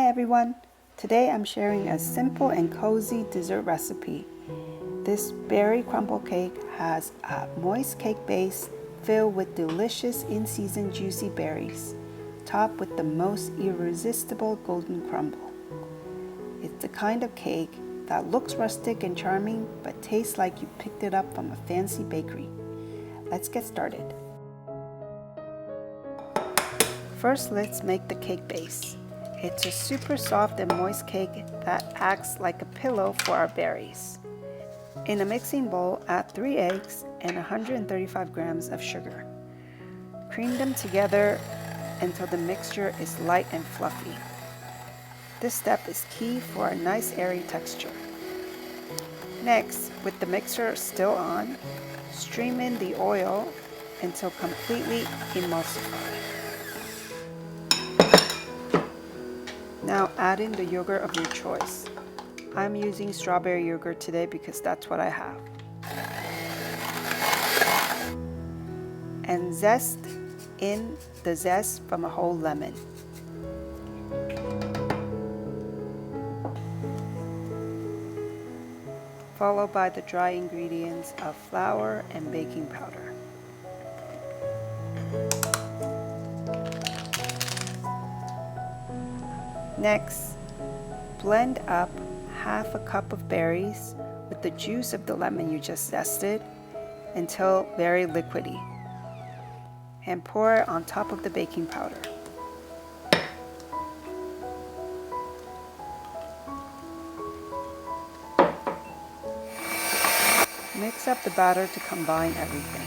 Hi everyone! Today I'm sharing a simple and cozy dessert recipe. This berry crumble cake has a moist cake base filled with delicious in-season juicy berries, topped with the most irresistible golden crumble. It's the kind of cake that looks rustic and charming but tastes like you picked it up from a fancy bakery. Let's get started. First, let's make the cake base. It's a super soft and moist cake that acts like a pillow for our berries. In a mixing bowl, add 3 eggs and 135 grams of sugar. Cream them together until the mixture is light and fluffy. This step is key for a nice airy texture. Next, with the mixture still on, stream in the oil until completely emulsified. Now add in the yogurt of your choice. I'm using strawberry yogurt today because that's what I have. And zest in the zest from a whole lemon. Followed by the dry ingredients of flour and baking powder. Next, blend up half a cup of berries with the juice of the lemon you just zested until very liquidy, and pour it on top of the baking powder. Mix up the batter to combine everything.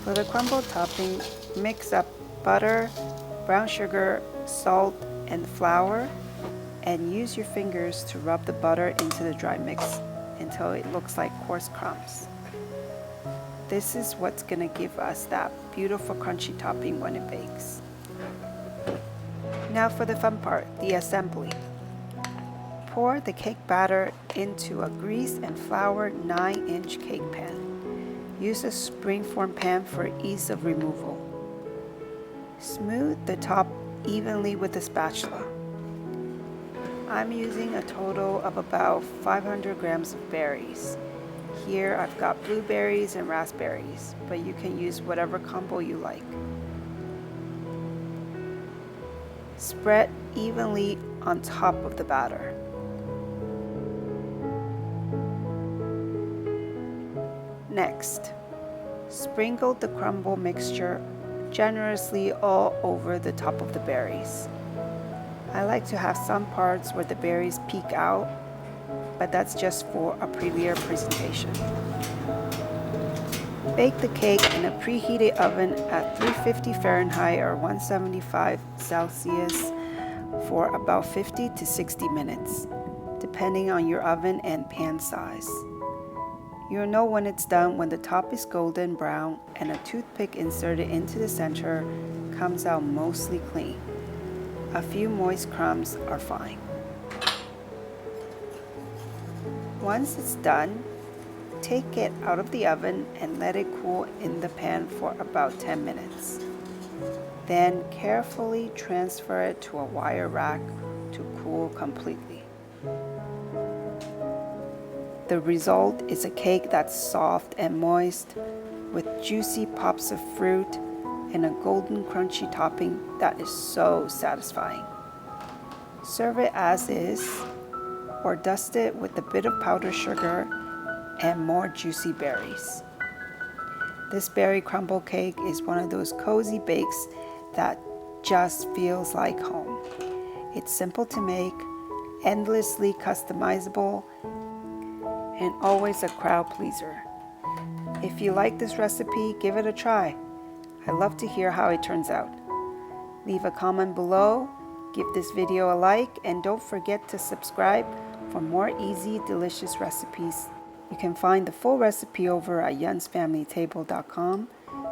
For the crumble topping, mix up butter, brown sugar, salt, and flour, and use your fingers to rub the butter into the dry mix until it looks like coarse crumbs. This is what's going to give us that beautiful crunchy topping when it bakes. Now for the fun part, the assembly. Pour the cake batter into a greased and floured 9-inch cake pan. Use a springform pan for ease of removal. Smooth the top evenly with a spatula. I'm using a total of about 500 grams of berries. Here I've got blueberries and raspberries, but you can use whatever combo you like. Spread evenly on top of the batter. Next, sprinkle the crumble mixture generously all over the top of the berries. I like to have some parts where the berries peek out, but that's just for a prettier presentation. Bake the cake in a preheated oven at 350 Fahrenheit or 175 Celsius for about 50 to 60 minutes, depending on your oven and pan size. You'll know when it's done when the top is golden brown and a toothpick inserted into the center comes out mostly clean. A few moist crumbs are fine. Once it's done, take it out of the oven and let it cool in the pan for about 10 minutes. Then carefully transfer it to a wire rack to cool completely. The result is a cake that's soft and moist with juicy pops of fruit and a golden crunchy topping that is so satisfying. Serve it as is or dust it with a bit of powdered sugar and more juicy berries. This berry crumble cake is one of those cozy bakes that just feels like home. It's simple to make, endlessly customizable, and always a crowd pleaser. If you like this recipe, give it a try. I'd love to hear how it turns out. Leave a comment below, give this video a like, and don't forget to subscribe for more easy, delicious recipes. You can find the full recipe over at yunsfamilytable.com.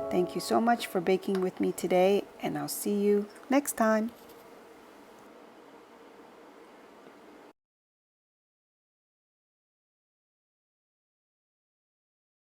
Thank you so much for baking with me today, and I'll see you next time.